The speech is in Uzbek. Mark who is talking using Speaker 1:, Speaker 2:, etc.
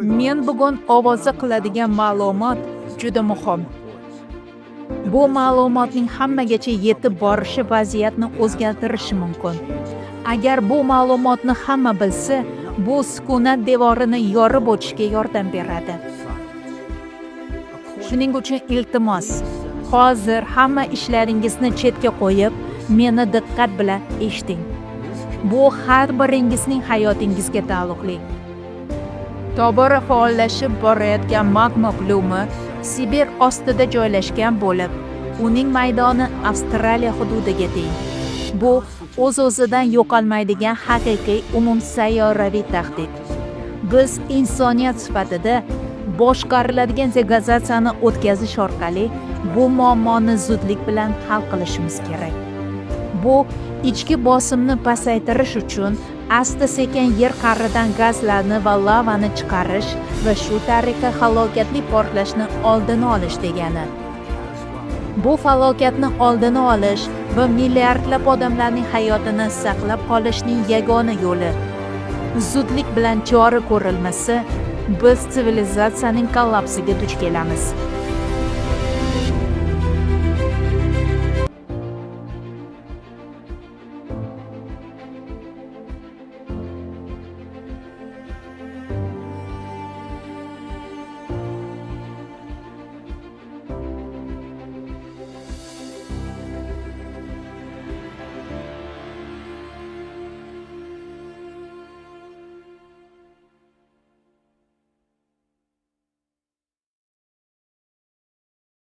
Speaker 1: Men bugun ovoza qiladigan ma'lumot juda muhim. Bu ma'lumotning hammagacha yetib borishi vaziyatni o'zgartirishi mumkin. Agar bu ma'lumotni hamma bilsa, bu sukunat devorini yorib o'tishga yordam beradi. Shuning uchun iltimos, hozir hamma ishlaringizni chetga qo'yib, meni diqqat bilan eshiting. Bu har biringizning hayotingizga taalluqli. Tobora faollashib borayotgan magma plumi Sibir ostida joylashgan bo'lib, uning maydoni Avstraliya hududiga teng. Bu o'z-o'zidan yo'qolmaydigan haqiqiy umumsayyoraviy tahdid. Biz insoniyat sifatida boshqariladigan degazatsiyani o'tkazish orqali bu muammoni zudlik bilan hal qilishimiz kerak. Bu ichki bosimni pasaytirish uchun asta-sekin yer qa'ridan gazlarni va lavani chiqarish va shu tariqa halokatli portlashni oldini olish degani. Bu falokatni oldini olish va milliardlab odamlarning hayotini saqlab qolishning yagona yo'li. Zudlik bilan chora ko'rilmasa, biz sivilizatsiyaning kollapsiga duch kelamiz.